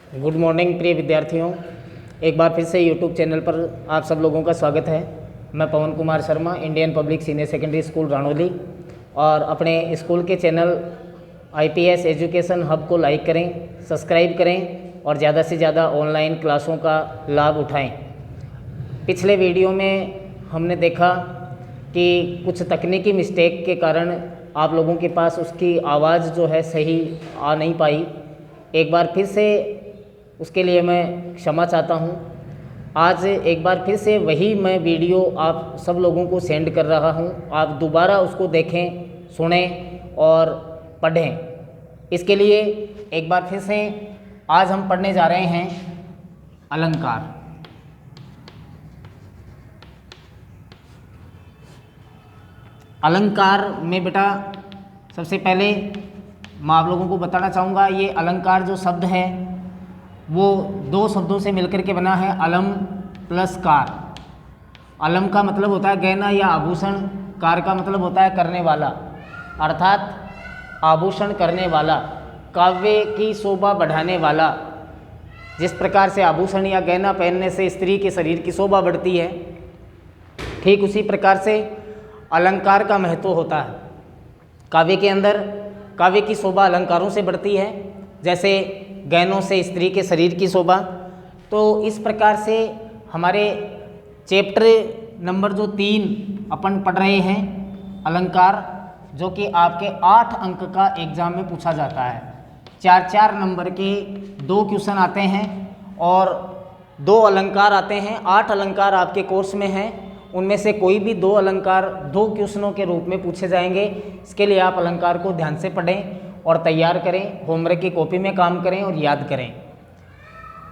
Good morning प्रिय विद्यार्थियों। एक बार फिर से यूट्यूब चैनल पर आप सब लोगों का स्वागत है। मैं Pawan Kumar Sharma, Indian public senior secondary school Ranauli, और अपने स्कूल के चैनल आईपीएस एजुकेशन हब को लाइक करें, सब्सक्राइब करें और ज़्यादा से ज़्यादा ऑनलाइन क्लासों का लाभ उठाएं। पिछले वीडियो में हमने देखा कि कुछ तकनीकी मिस्टेक के कारण आप लोगों के पास उसकी आवाज़ जो है सही आ नहीं पाई। एक बार फिर से उसके लिए मैं क्षमा चाहता हूँ। आज एक बार फिर से वही मैं वीडियो आप सब लोगों को सेंड कर रहा हूँ। आप दोबारा उसको देखें, सुनें और पढ़ें। इसके लिए एक बार फिर से आज हम पढ़ने जा रहे हैं अलंकार। अलंकार में बेटा सबसे पहले मैं आप लोगों को बताना चाहूँगा, ये अलंकार जो शब्द है वो दो शब्दों से मिलकर के बना है, अलम प्लस कार। अलम का मतलब होता है गहना या आभूषण, कार का मतलब होता है करने वाला, अर्थात आभूषण करने वाला, काव्य की शोभा बढ़ाने वाला। जिस प्रकार से आभूषण या गहना पहनने से स्त्री के शरीर की शोभा बढ़ती है, ठीक उसी प्रकार से अलंकार का महत्व होता है। काव्य के अंदर काव्य की शोभा अलंकारों से बढ़ती है, जैसे गहनों से स्त्री के शरीर की शोभा। तो इस प्रकार से हमारे चैप्टर नंबर जो 3 अपन पढ़ रहे हैं अलंकार, जो कि आपके 8 अंक का एग्जाम में पूछा जाता है। 4-4 नंबर के 2 क्वेश्चन आते हैं और 2 अलंकार आते हैं। 8 अलंकार आपके कोर्स में हैं, उनमें से कोई भी 2 अलंकार 2 क्वेश्चनों के रूप में पूछे जाएंगे। इसके लिए आप अलंकार को ध्यान से पढ़ें और तैयार करें, होमवर्क की कॉपी में काम करें और याद करें।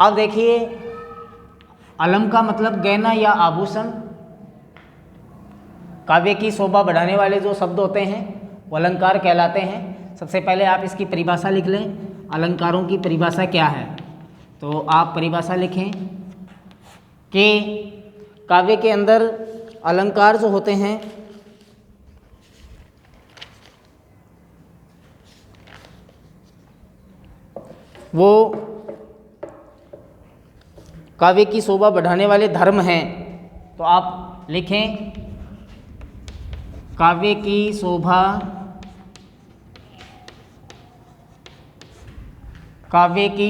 अब देखिए, अलम का मतलब गहना या आभूषण। काव्य की शोभा बढ़ाने वाले जो शब्द होते हैं वो अलंकार कहलाते हैं। सबसे पहले आप इसकी परिभाषा लिख लें, अलंकारों की परिभाषा क्या है। तो आप परिभाषा लिखें कि काव्य के अंदर अलंकार जो होते हैं वो काव्य की शोभा बढ़ाने वाले धर्म हैं। तो आप लिखें, काव्य की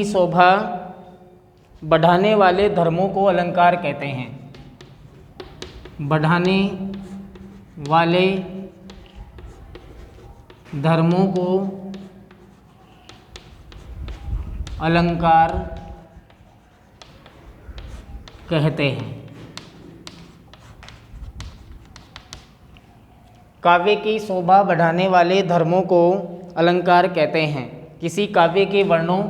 शोभा बढ़ाने वाले धर्मों को अलंकार कहते हैं। बढ़ाने वाले धर्मों को अलंकार कहते हैं। काव्य की शोभा बढ़ाने वाले धर्मों को अलंकार कहते हैं। किसी काव्य के वर्णों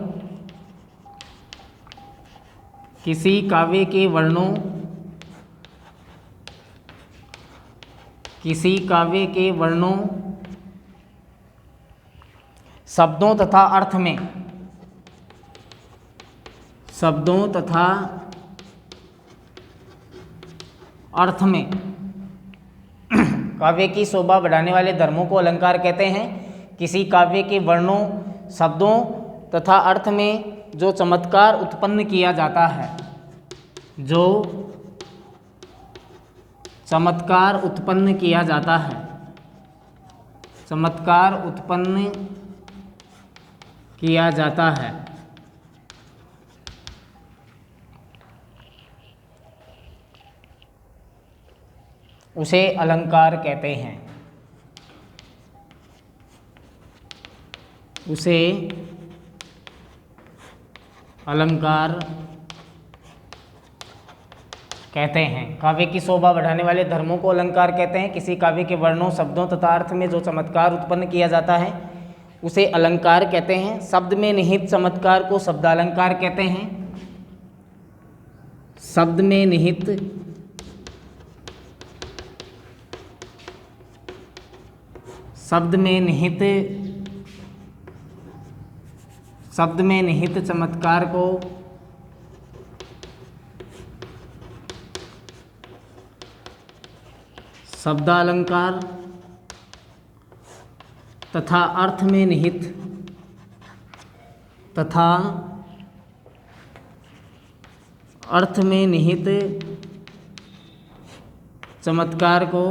शब्दों तथा अर्थ में काव्य की शोभा बढ़ाने वाले धर्मों को अलंकार कहते हैं। किसी काव्य के वर्णों, शब्दों तथा अर्थ में जो चमत्कार उत्पन्न किया जाता है, चमत्कार उत्पन्न किया जाता है उसे अलंकार कहते हैं। उसे अलंकार कहते हैं। काव्य की शोभा बढ़ाने वाले धर्मों को अलंकार कहते हैं। किसी काव्य के वर्णों, शब्दों तथा अर्थ में जो चमत्कार उत्पन्न किया जाता है उसे अलंकार कहते हैं। शब्द में निहित चमत्कार को शब्दालंकार कहते हैं। शब्द में निहित चमत्कार को शब्दालंकार तथा अर्थ में निहित अर्थ में निहित चमत्कार को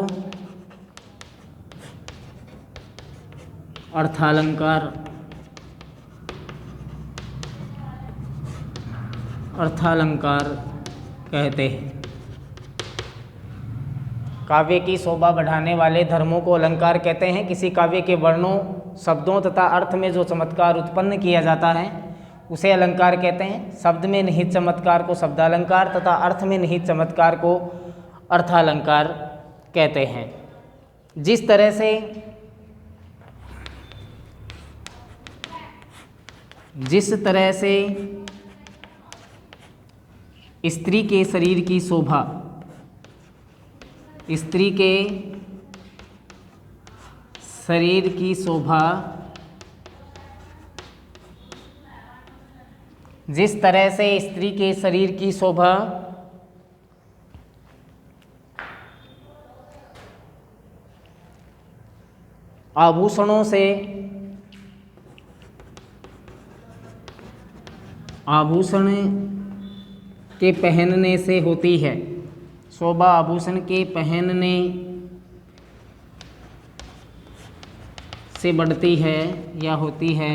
अर्थालंकार कहते हैं। काव्य की शोभा बढ़ाने वाले धर्मों को अलंकार कहते हैं। किसी काव्य के वर्णों, शब्दों तथा अर्थ में जो चमत्कार उत्पन्न किया जाता है उसे अलंकार कहते हैं। शब्द में निहित चमत्कार को शब्दालंकार तथा अर्थ में निहित चमत्कार को अर्थालंकार कहते हैं। जिस तरह से स्त्री के शरीर की शोभा, स्त्री के शरीर की शोभा, जिस तरह से स्त्री के शरीर की शोभा आभूषण के पहनने से होती है, शोभा आभूषण के पहनने से बढ़ती है या होती है,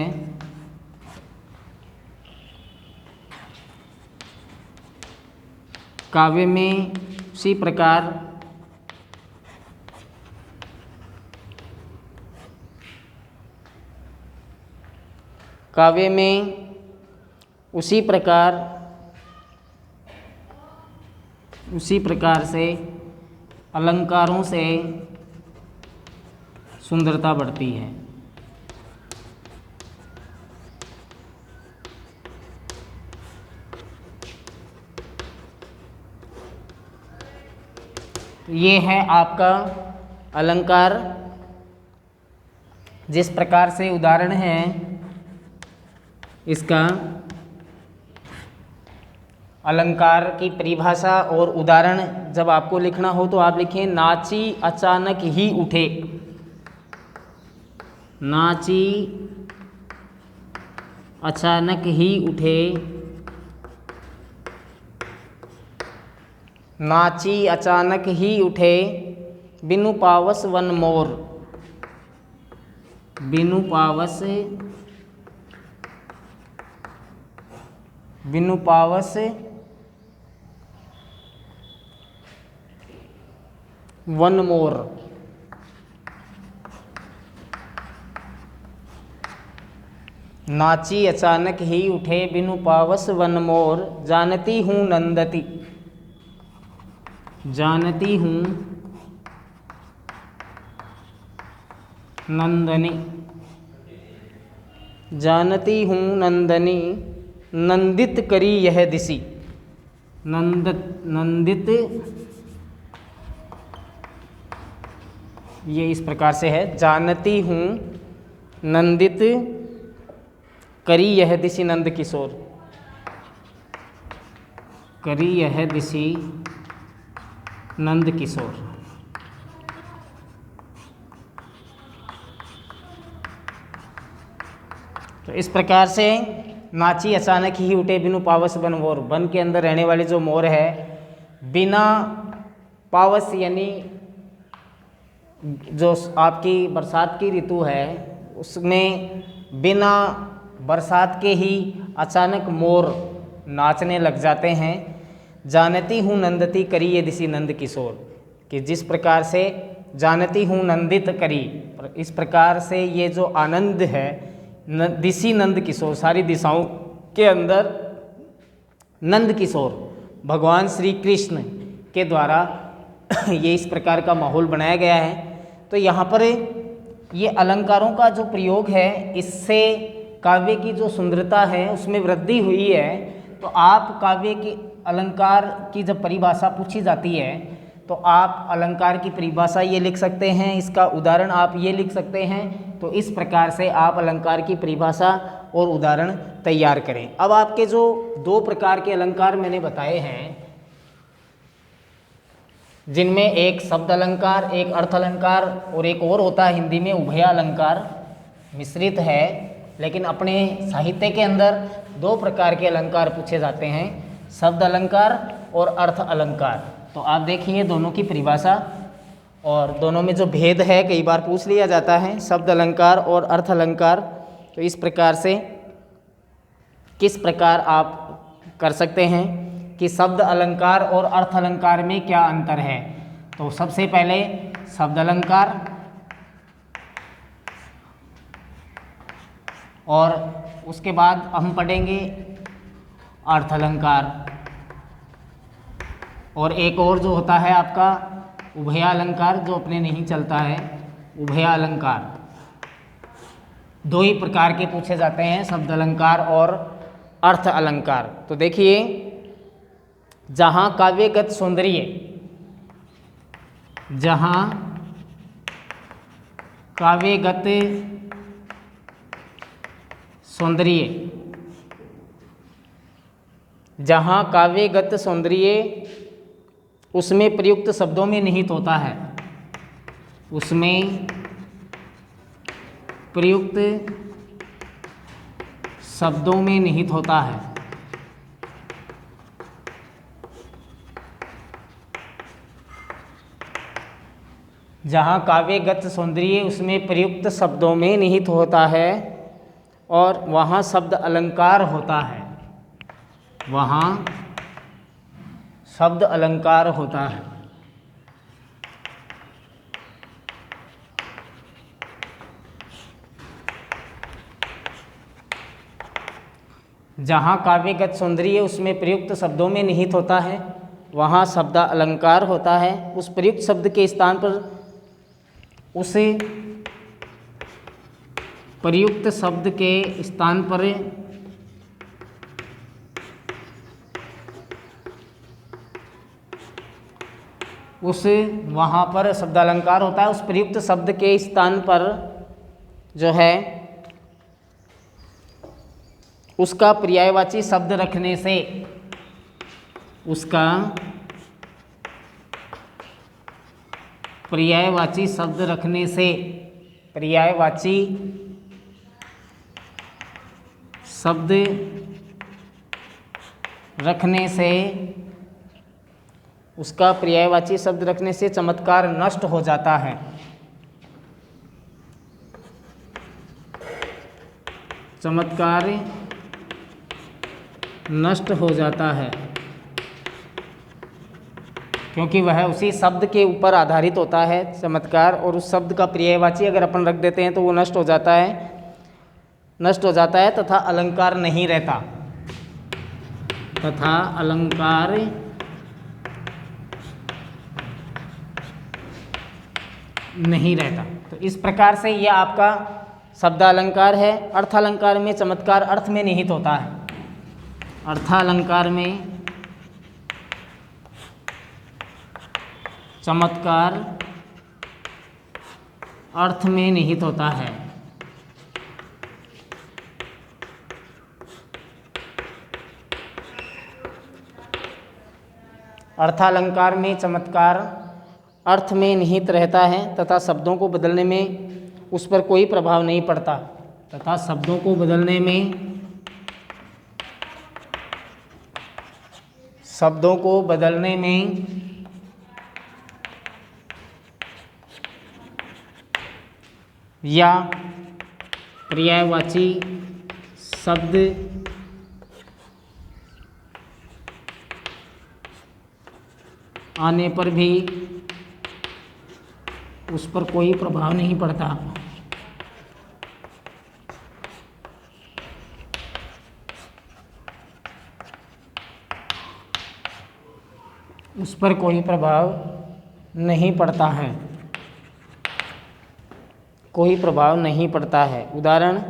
काव्य में उसी प्रकार उसी प्रकार से अलंकारों से सुंदरता बढ़ती है। ये है आपका अलंकार। जिस प्रकार से उदाहरण है इसका, अलंकार की परिभाषा और उदाहरण जब आपको लिखना हो तो आप लिखें नाची अचानक ही उठे। नाची अचानक ही उठे, नाची अचानक ही उठे, बिनु पावस वन मोर, बिनु पावस वन मोर। नाची अचानक ही उठे, बिनु पावस वन मोर, जानती हूँ नंदती, जानती हूँ नंदनी, जानती हूँ नंदनी, नंदित करी यह दिशि, नंदित ये इस प्रकार से है, जानती हूँ नंदित करी यह दिशि नंद किशोर, करी यह दिशि नंद किशोर। तो इस प्रकार से नाची अचानक ही उठे, बिनु पावस वन मोर, वन के अंदर रहने वाले जो मोर है, बिना पावस यानी जो आपकी बरसात की ऋतु है उसमें बिना बरसात के ही अचानक मोर नाचने लग जाते हैं। जानती हूँ नंदती करी ये दिशि नंद किशोर, कि जिस प्रकार से जानती हूँ नंदित करी, इस प्रकार से ये जो आनंद है दिशि नंद किशोर, सारी दिशाओं के अंदर नंद किशोर भगवान श्री कृष्ण के द्वारा ये इस प्रकार का माहौल बनाया गया है। तो यहाँ पर ये अलंकारों का जो प्रयोग है, इससे काव्य की जो सुंदरता है उसमें वृद्धि हुई है। तो आप काव्य की अलंकार की जब परिभाषा पूछी जाती है तो आप अलंकार की परिभाषा ये लिख सकते हैं, इसका उदाहरण आप ये लिख सकते हैं। तो इस प्रकार से आप अलंकार की परिभाषा और उदाहरण तैयार करें। अब आपके जो दो प्रकार के अलंकार मैंने बताए हैं, जिनमें एक शब्द अलंकार, एक अर्थ अलंकार और एक और होता है हिंदी में उभय अलंकार, मिश्रित है। लेकिन अपने साहित्य के अंदर दो प्रकार के अलंकार पूछे जाते हैं। शब्द अलंकार और अर्थ अलंकार। तो आप देखिए दोनों की परिभाषा और दोनों में जो भेद है कई बार पूछ लिया जाता है, शब्द अलंकार और अर्थ अलंकार। तो इस प्रकार से किस प्रकार आप कर सकते हैं कि शब्द अलंकार और अर्थ अलंकार में क्या अंतर है। तो सबसे पहले शब्द अलंकार और उसके बाद हम पढ़ेंगे अर्थ अलंकार, और एक और जो होता है आपका उभयालंकार, जो अपने नहीं चलता है, उभयालंकार। दो ही प्रकार के पूछे जाते हैं, शब्द अलंकार और अर्थ अलंकार। तो देखिए, जहाँ काव्यगत सौंदर्य, जहाँ काव्यगत सौंदर्य, जहाँ काव्यगत सौंदर्य उसमें प्रयुक्त शब्दों में निहित होता है, उसमें प्रयुक्त शब्दों में निहित होता है। जहाँ काव्यगत सौंदर्य उसमें प्रयुक्त शब्दों में निहित होता है और वहाँ शब्द अलंकार होता है, वहाँ शब्द अलंकार होता है। जहाँ काव्यगत सौंदर्य उसमें प्रयुक्त शब्दों में निहित होता है, वहाँ शब्द अलंकार होता है। उस प्रयुक्त शब्द के स्थान पर उस प्रयुक्त शब्द के स्थान पर वहाँ पर शब्द अलंकार होता है। उस प्रयुक्त शब्द के स्थान पर जो है उसका पर्यायवाची शब्द रखने से, उसका पर्यायवाची शब्द रखने से, पर्यायवाची शब्द रखने से, उसका पर्यायवाची शब्द रखने से चमत्कार नष्ट हो जाता है। चमत्कार नष्ट हो जाता है क्योंकि वह उसी शब्द के ऊपर आधारित होता है चमत्कार, और उस शब्द का पर्यायवाची अगर अपन रख देते हैं तो वो नष्ट हो जाता है, नष्ट हो जाता है तथा अलंकार नहीं रहता, तथा अलंकार नहीं रहता। तो इस प्रकार से यह आपका शब्द अलंकार है। अर्थ अलंकार में चमत्कार अर्थ में निहित होता है, अर्थालंकार में चमत्कार अर्थ में निहित होता है। अर्थालंकार में चमत्कार अर्थ में निहित रहता है तथा शब्दों को बदलने में उस पर कोई प्रभाव नहीं पड़ता, तथा शब्दों को बदलने में, शब्दों को बदलने में या पर्यायवाची शब्द आने पर भी उस पर कोई प्रभाव नहीं पड़ता। उस पर कोई प्रभाव नहीं पड़ता है, कोई प्रभाव नहीं पड़ता है। उदाहरण,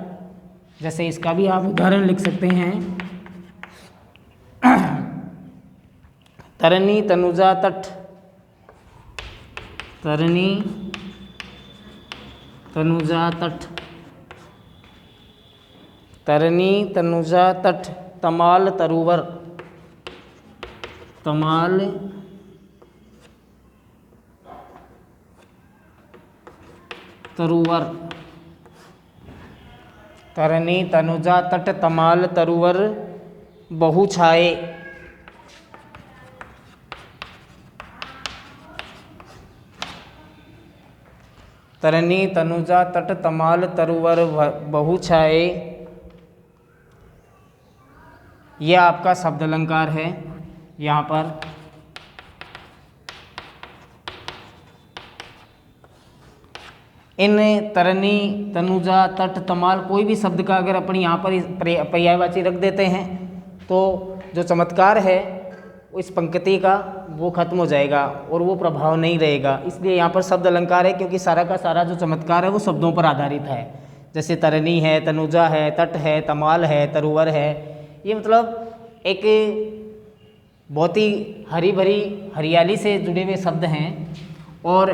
जैसे इसका भी आप उदाहरण लिख सकते हैं। तरनी तनुजा तट, तरनी तनुजा तट, तरनी तनुजा तट, तमाल तरुवर, तमाल तरुवर, तरनी तनुजा तट तमाल तरुवर बहु छाए, तरनी तनुजा तट तमाल तरुवर बहुछाए, यह आपका शब्द अलंकार है। यहाँ पर इन तरनी तनुजा तट तमाल कोई भी शब्द का अगर अपन यहाँ पर पर्यायवाची रख देते हैं तो जो चमत्कार है इस पंक्ति का वो खत्म हो जाएगा और वो प्रभाव नहीं रहेगा। इसलिए यहाँ पर शब्द अलंकार है, क्योंकि सारा का सारा जो चमत्कार है वो शब्दों पर आधारित है। जैसे तरनी है, तनुजा है, तट है, तमाल है, तरुवर है, ये मतलब एक बहुत ही हरी भरी हरियाली से जुड़े हुए शब्द हैं। और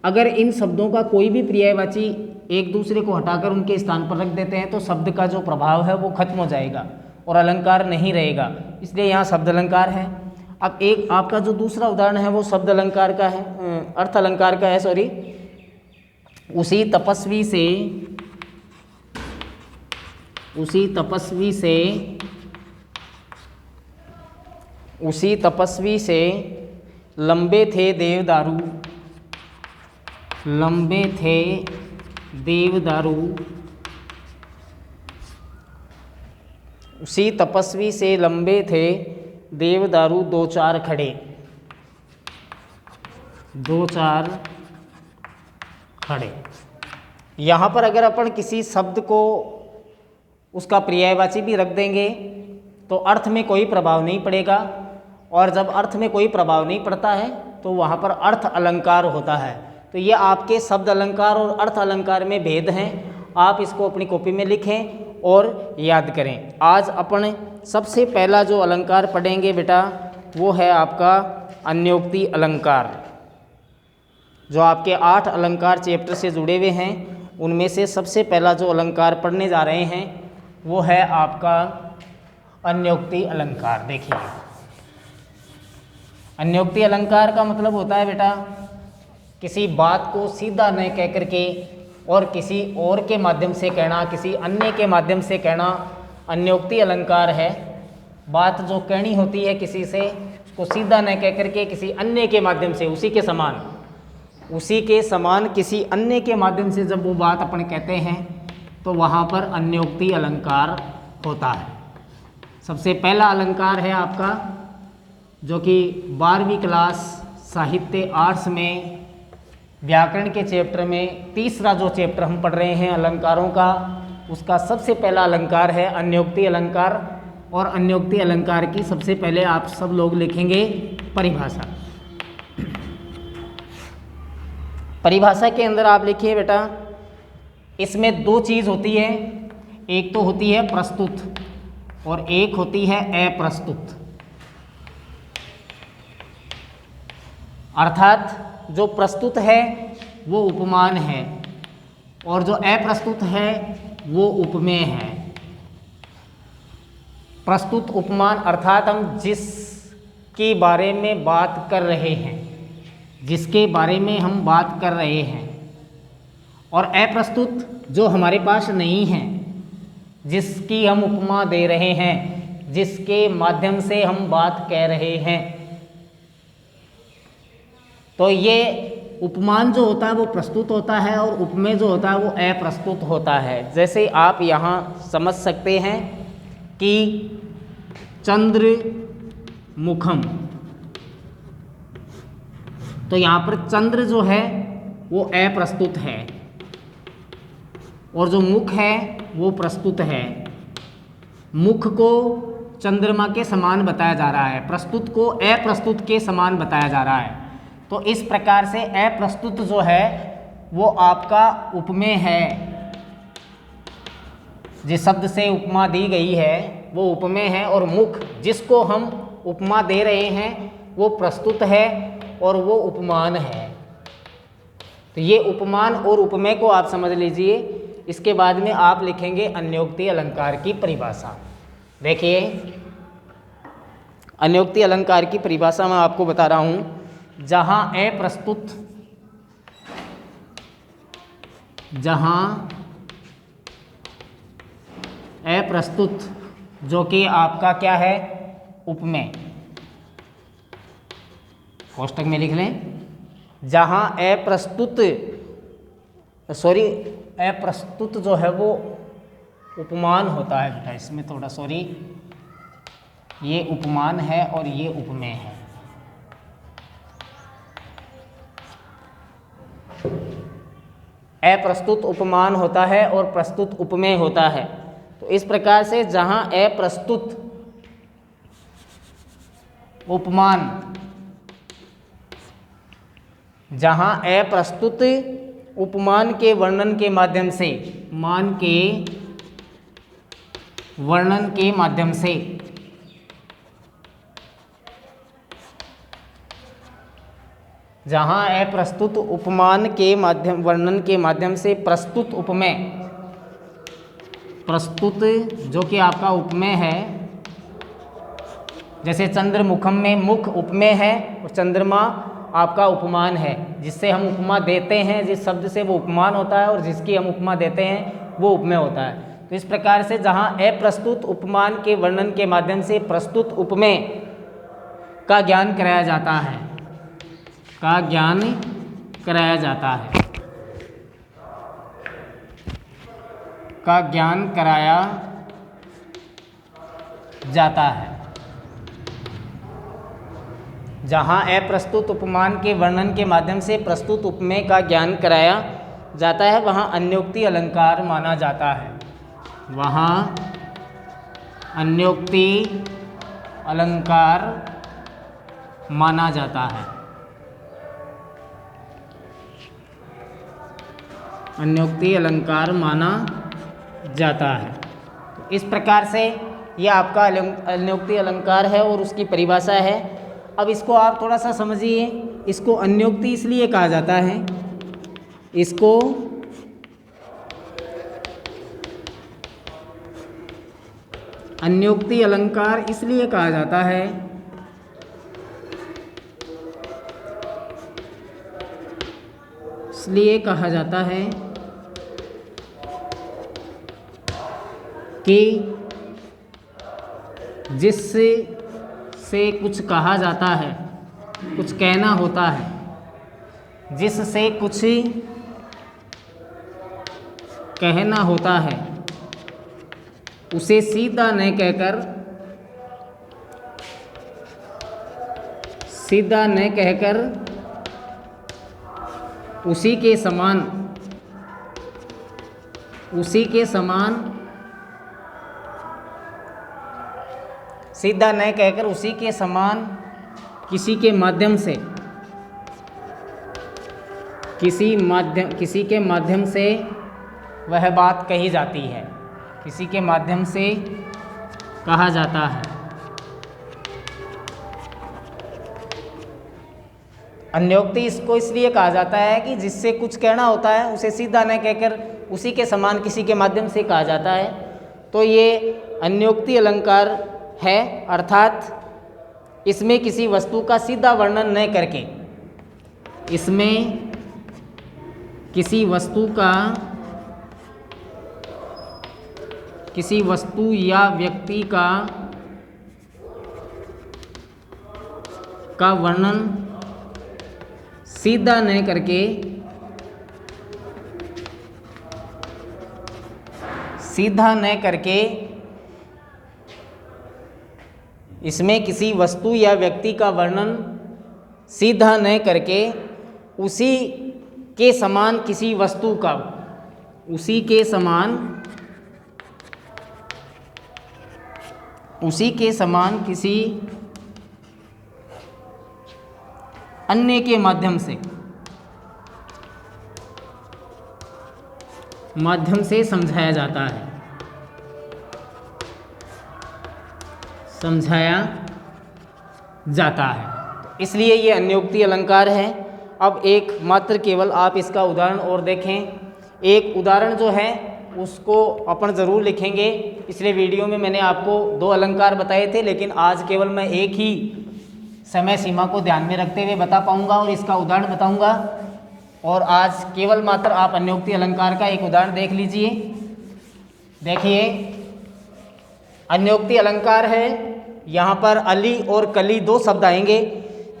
अगर इन शब्दों का कोई भी पर्यायवाची एक दूसरे को हटाकर उनके स्थान पर रख देते हैं तो शब्द का जो प्रभाव है वो खत्म हो जाएगा और अलंकार नहीं रहेगा, इसलिए यहाँ शब्द अलंकार है। अब एक आपका जो दूसरा उदाहरण है वो शब्द अलंकार का है, अर्थ अलंकार का है, सॉरी। उसी तपस्वी से लंबे थे देवदारू, उसी तपस्वी से लंबे थे देवदारू, दो चार खड़े। यहाँ पर अगर अपन किसी शब्द को उसका पर्यायवाची भी रख देंगे तो अर्थ में कोई प्रभाव नहीं पड़ेगा, और जब अर्थ में कोई प्रभाव नहीं पड़ता है तो वहाँ पर अर्थ अलंकार होता है। तो ये आपके शब्द अलंकार और अर्थ अलंकार में भेद हैं। आप इसको अपनी कॉपी में लिखें और याद करें। आज अपन सबसे पहला जो अलंकार पढ़ेंगे बेटा वो है आपका अन्योक्ति अलंकार। जो आपके 8 अलंकार चैप्टर से जुड़े हुए हैं उनमें से सबसे पहला जो अलंकार पढ़ने जा रहे हैं वो है आपका अन्योक्ति अलंकार। देखिए, अन्योक्ति अलंकार का मतलब होता है बेटा किसी बात को सीधा न कह करके और किसी और के माध्यम से कहना, किसी अन्य के माध्यम से कहना अन्योक्ति अलंकार है। बात जो कहनी होती है किसी से उसको सीधा न कह करके किसी अन्य के माध्यम से, उसी के समान किसी अन्य के माध्यम से जब वो बात अपन कहते हैं तो वहाँ पर अन्योक्ति अलंकार होता है। सबसे पहला अलंकार है आपका जो कि 12वीं क्लास साहित्य आर्ट्स में व्याकरण के चैप्टर में तीसरा जो चैप्टर हम पढ़ रहे हैं अलंकारों का, उसका सबसे पहला अलंकार है अन्योक्ति अलंकार। और अन्योक्ति अलंकार की सबसे पहले आप सब लोग लिखेंगे परिभाषा। परिभाषा के अंदर आप लिखिए बेटा, इसमें 2 चीज़ होती है, एक तो होती है प्रस्तुत और एक होती है अप्रस्तुत। अर्थात जो प्रस्तुत है वो उपमान है और जो अप्रस्तुत है वो उपमेय है। प्रस्तुत उपमान अर्थात हम जिसके बारे में बात कर रहे हैं, और अप्रस्तुत जो हमारे पास नहीं है, जिसकी हम उपमा दे रहे हैं, जिसके माध्यम से हम बात कह रहे हैं। तो ये उपमान जो होता है वो प्रस्तुत होता है और उपमेय जो होता है वो अप्रस्तुत होता है। जैसे आप यहाँ समझ सकते हैं कि चंद्र मुखम, तो यहाँ पर चंद्र जो है वो अप्रस्तुत है और जो मुख है वो प्रस्तुत है। मुख को चंद्रमा के समान बताया जा रहा है, प्रस्तुत को अप्रस्तुत के समान बताया जा रहा है। तो इस प्रकार से अप्रस्तुत जो है वो आपका उपमेय है। जिस शब्द से उपमा दी गई है वो उपमेय है, और मुख जिसको हम उपमा दे रहे हैं वो प्रस्तुत है और वो उपमान है। तो ये उपमान और उपमेय को आप समझ लीजिए। इसके बाद में आप लिखेंगे अन्योक्ति अलंकार की परिभाषा। देखिए, अन्योक्ति अलंकार की परिभाषा मैं आपको बता रहा हूँ। जहाँ अप्रस्तुत जो कि आपका क्या है उपमेय, कोष्टक में लिख लें, जहाँ अप्रस्तुत सॉरी, अप्रस्तुत जो है वो उपमान होता है बेटा, इसमें थोड़ा सॉरी, ये उपमान है और ये उपमेय है। अप्रस्तुत उपमान होता है और प्रस्तुत उपमेय होता है। तो इस प्रकार से जहां अप्रस्तुत उपमान, जहां अप्रस्तुत उपमान के वर्णन के माध्यम से, मान के वर्णन के माध्यम से जहां अप्रस्तुत उपमान के माध्यम वर्णन के माध्यम से प्रस्तुत उपमेय, प्रस्तुत जो कि आपका उपमेय है, जैसे चंद्रमुखम में मुख उपमेय है और चंद्रमा आपका उपमान है, जिससे हम उपमा देते हैं, जिस शब्द से वो उपमान होता है और जिसकी हम उपमा देते हैं वो उपमेय होता है। तो इस प्रकार से जहां अप्रस्तुत उपमान के वर्णन के माध्यम से प्रस्तुत उपमेय का ज्ञान कराया जाता है, का ज्ञान कराया जाता है, का ज्ञान कराया जाता है। जहाँ अप्रस्तुत उपमान के वर्णन के माध्यम से प्रस्तुत उपमेय का ज्ञान कराया जाता है, वहाँ अन्योक्ति अलंकार माना जाता है, वहाँ अन्योक्ति अलंकार माना जाता है, अन्योक्ति अलंकार माना जाता है। तो इस प्रकार से यह आपका अन्योक्ति अलंकार है और उसकी परिभाषा है। अब इसको आप थोड़ा सा समझिए, इसको अन्योक्ति इसलिए कहा जाता है, इसको अन्योक्ति अलंकार इसलिए कहा जाता है इसलिए कहा जाता है कि जिससे कुछ कहा जाता है, कुछ कहना होता है, जिससे कुछ कहना होता है, उसे सीधा न कहकर, सीधा न कहकर उसी के समान, उसी के समान, सीधा न कहकर उसी के समान किसी के माध्यम से, किसी के माध्यम से वह बात कही जाती है, किसी के माध्यम से कहा जाता है। अन्योक्ति इसको इसलिए कहा जाता है कि जिससे कुछ कहना होता है उसे सीधा न कहकर उसी के समान किसी के माध्यम से कहा जाता है। तो ये अन्योक्ति अलंकार है, अर्थात इसमें किसी वस्तु का सीधा वर्णन न करके, इसमें किसी वस्तु का, किसी वस्तु या व्यक्ति का वर्णन सीधा न करके, सीधा न करके इसमें किसी वस्तु या व्यक्ति का वर्णन सीधा न करके उसी के समान किसी वस्तु का, उसी के समान, उसी के समान किसी अन्य के माध्यम से समझाया जाता है, समझाया जाता है। इसलिए ये अन्योक्ति अलंकार है। अब एक मात्र केवल आप इसका उदाहरण और देखें। एक उदाहरण जो है उसको अपन ज़रूर लिखेंगे। पिछले वीडियो में मैंने आपको 2 अलंकार बताए थे, लेकिन आज केवल मैं एक ही समय सीमा को ध्यान में रखते हुए बता पाऊंगा और इसका उदाहरण बताऊंगा। और आज केवल मात्र आप अन्योक्ति अलंकार का एक उदाहरण देख लीजिए। देखिए, अन्योक्ति अलंकार है, यहाँ पर अली और कली 2 शब्द आएंगे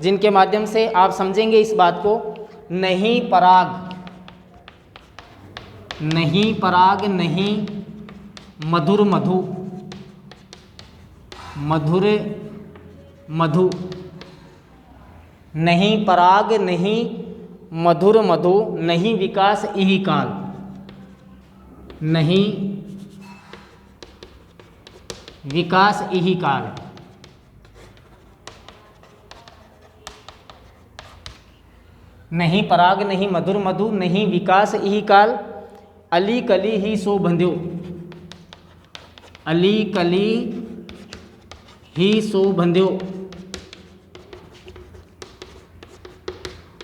जिनके माध्यम से आप समझेंगे इस बात को। नहीं पराग, नहीं पराग नहीं मधुर मधु, मधुर मधु, नहीं पराग नहीं मधुर मधु, नहीं विकास इही काल, नहीं विकास इही काल, नहीं पराग नहीं मधुर मधु, नहीं विकास इही काल, अली कली ही सो बंध्यो, अली कली ही सो बंध्यो,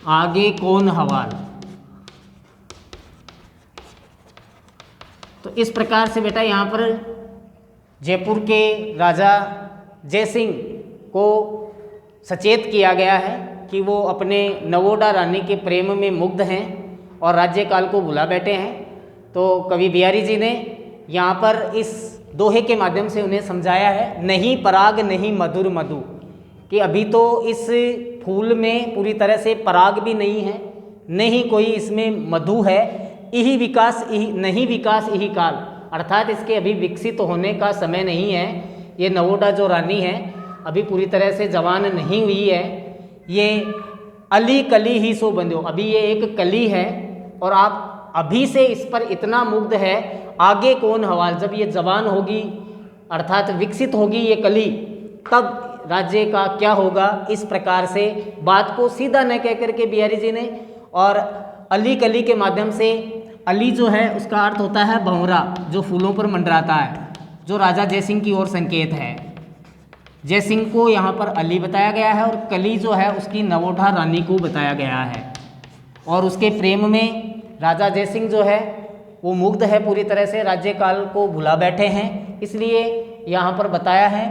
आगे कौन हवाल। तो इस प्रकार से बेटा यहाँ पर जयपुर के राजा जयसिंह को सचेत किया गया है कि वो अपने नवोडा रानी के प्रेम में मुग्ध हैं और राज्यकाल को भुला बैठे हैं। तो कवि बिहारी जी ने यहाँ पर इस दोहे के माध्यम से उन्हें समझाया है, नहीं पराग नहीं मधुर मधु, कि अभी तो इस फूल में पूरी तरह से पराग भी नहीं है, नहीं कोई इसमें मधु है, यही विकास यही नहीं विकास यही काल, अर्थात इसके अभी विकसित होने का समय नहीं है। ये नवोडा जो रानी है अभी पूरी तरह से जवान नहीं हुई है, ये अली कली ही सो बंध्यो, अभी ये एक कली है और आप अभी से इस पर इतना मुग्ध है, आगे कौन हवाल, जब ये जवान होगी अर्थात विकसित होगी ये कली, तब राज्य का क्या होगा। इस प्रकार से बात को सीधा न कह करके बिहारी जी ने, और अली कली के माध्यम से, अली जो है उसका अर्थ होता है भंवरा जो फूलों पर मंडराता है, जो राजा जयसिंह की ओर संकेत है। जयसिंह को यहाँ पर अली बताया गया है और कली जो है उसकी नवोढा रानी को बताया गया है, और उसके प्रेम में राजा जयसिंह जो है वो मुग्ध है, पूरी तरह से राज्यकाल को भुला बैठे हैं। इसलिए यहाँ पर बताया है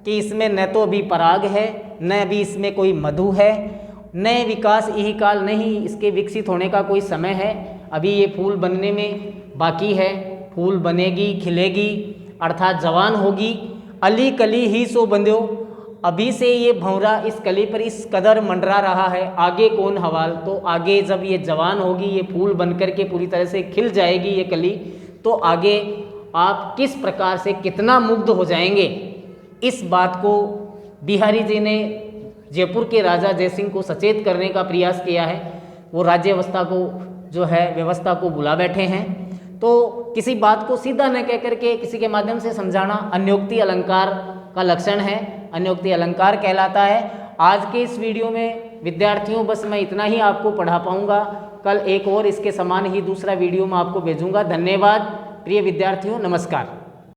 कि इसमें न तो अभी पराग है, न भी इसमें कोई मधु है, न विकास यही काल, नहीं इसके विकसित होने का कोई समय है, अभी ये फूल बनने में बाकी है, फूल बनेगी खिलेगी अर्थात जवान होगी। अली कली ही सो बंध्यो, अभी से ये भंवरा इस कली पर इस कदर मंडरा रहा है, आगे कौन हवाल, तो आगे जब ये जवान होगी, ये फूल बनकर के पूरी तरह से खिल जाएगी ये कली, तो आगे आप किस प्रकार से कितना मुग्ध हो जाएंगे। इस बात को बिहारी जी ने जयपुर के राजा जयसिंह को सचेत करने का प्रयास किया है। वो राज्य व्यवस्था को जो है व्यवस्था को बुला बैठे हैं। तो किसी बात को सीधा न कह करके किसी के माध्यम से समझाना अन्योक्ति अलंकार का लक्षण है, अन्योक्ति अलंकार कहलाता है। आज के इस वीडियो में विद्यार्थियों बस मैं इतना ही आपको पढ़ा पाऊंगा, कल एक और इसके समान ही दूसरा वीडियो मैं आपको भेजूंगा। धन्यवाद प्रिय विद्यार्थियों, नमस्कार।